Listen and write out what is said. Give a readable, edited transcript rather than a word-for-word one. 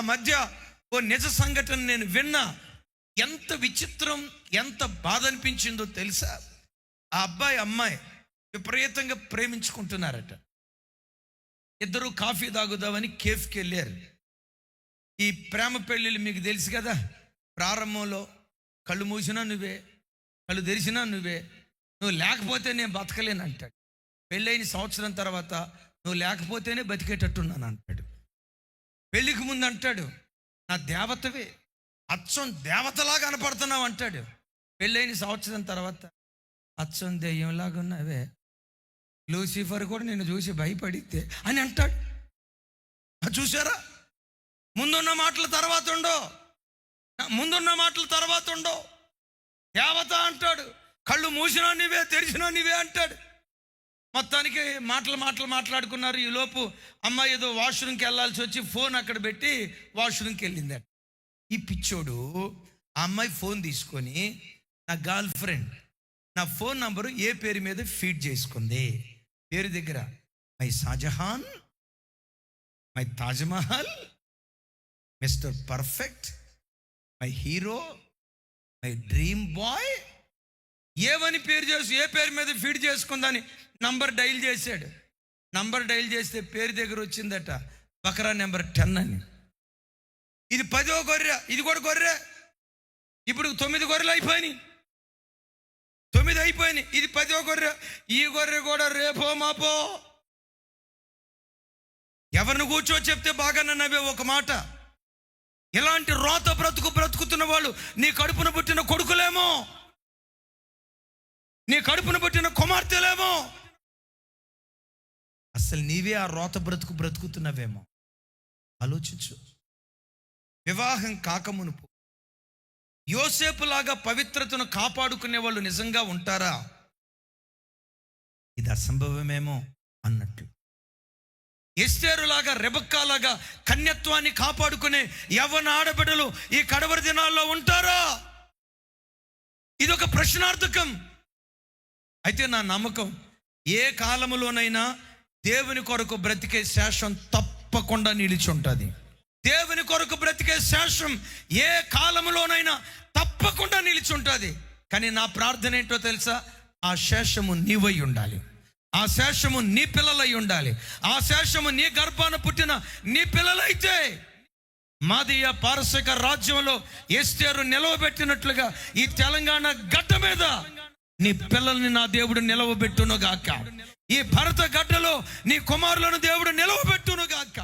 ఆ మధ్య ఓ నిజ సంఘటన నేను విన్నా. ఎంత విచిత్రం, ఎంత బాధ అనిపించిందో తెలుసా? ఆ అబ్బాయి అమ్మాయి విపరీతంగా ప్రేమించుకుంటున్నారట. ఇద్దరు కాఫీ తాగుదామని కేఫ్కి వెళ్ళారు. ఈ ప్రేమ పెళ్ళిళ్ళు మీకు తెలుసు కదా, ప్రారంభంలో కళ్ళు మూసినా నువ్వే, కళ్ళు తెరిచినా నువ్వే, నువ్వు లేకపోతే నేను బతకలేను అంటాడు. పెళ్ళైన సంవత్సరం తర్వాత నువ్వు లేకపోతేనే బతికేటట్టున్నాను అంటాడు. పెళ్ళికి ముందు అంటాడు నా దేవతవే, అచ్చం దేవతలాగా కనపడుతున్నావు అంటాడు. పెళ్ళైన సంవత్సరం తర్వాత అచ్చం దెయ్యంలాగా ఉన్నావే, లూసిఫర్ కూడా నిన్ను చూసి భయపడితే అని అంటాడు. చూసారా? ముందున్న మాటల తర్వాత ఉండో దేవత అంటాడు. కళ్ళు మూసినా నీవే, తెరిచినా నీవే అంటాడు. మొత్తానికి మాట్లాడుకున్నారు. ఈలోపు అమ్మాయి ఏదో వాష్రూమ్కి వెళ్ళాల్సి వచ్చి ఫోన్ అక్కడ పెట్టి వాష్రూమ్కి వెళ్ళిందట. ఈ పిచ్చోడు ఆ అమ్మాయి ఫోన్ తీసుకొని, నా గర్ల్ ఫ్రెండ్ నా ఫోన్ నంబరు ఏ పేరు మీద ఫీడ్ చేసుకుంది, పేరు దగ్గర my Shahjahan, my Taj Mahal, mister perfect, my hero, my dream boy, ఏమని పేరు చేసి ఏ పేరు మీద ఫీడ్ చేసుకుందని నంబర్ డైల్ చేశాడు. నంబర్ డైల్ చేస్తే పేరు దగ్గర వచ్చిందట బకరా నెంబర్ 10 అని. ఇది 10వ గొర్రె, ఇది కూడా గొర్రె. ఇప్పుడు 9 గొర్రెలు అయిపోయినాయి, 9 అయిపోయినాయి, ఇది 10వ గొర్రె. ఈ గొర్రె కూడా రేపో మాపో. ఎవరిని కూర్చో చెప్తే బాగా నవ్వే ఒక మాట, ఇలాంటి రోత బ్రతుకుతున్న వాళ్ళు నీ కడుపున పుట్టిన కొడుకులేమో, నీ కడుపున పుట్టిన కుమార్తెలేమో. అసలు నీవే ఆ రోత బ్రతుకుతున్నవేమో ఆలోచించు. వివాహం కాకమునుపు యోసేపులాగా పవిత్రతను కాపాడుకునే వాళ్ళు నిజంగా ఉంటారా? ఇది అసంభవమేమో అన్నట్టు. ఎస్తేరులాగా, రెబెక్కాలాగా కన్యత్వాన్ని కాపాడుకునే యవ్వన ఆడబిడ్డలు ఈ కడవరి దినాల్లో ఉంటారా? ఇది ఒక ప్రశ్నార్థకం. అయితే నా నమ్మకం, ఏ కాలములోనైనా దేవుని కొరకు బ్రతికే శేషం తప్పకుండా నిలిచి ఉంటుంది. దేవుని కొరకు బ్రతికే శేషం ఏ కాలములోనైనా తప్పకుండా నిలిచి ఉంటుంది. కానీ నా ప్రార్థన ఏంటో తెలుసా? ఆ శేషము నీవై ఉండాలి, ఆ శేషము నీ పిల్లలై ఉండాలి, ఆ శేషము నీ గర్భాన పుట్టిన నీ పిల్లలైతే మాదీయ పారసిక రాజ్యంలో ఎస్తేరు నిలవబెట్టినట్లుగా ఈ తెలంగాణ గడ్డ మీద నీ పిల్లల్ని నా దేవుడు నిలవబెట్టును గాక. ఈ భరత గడ్డలో నీ కుమారులను దేవుడు నిలవబెట్టును గాక.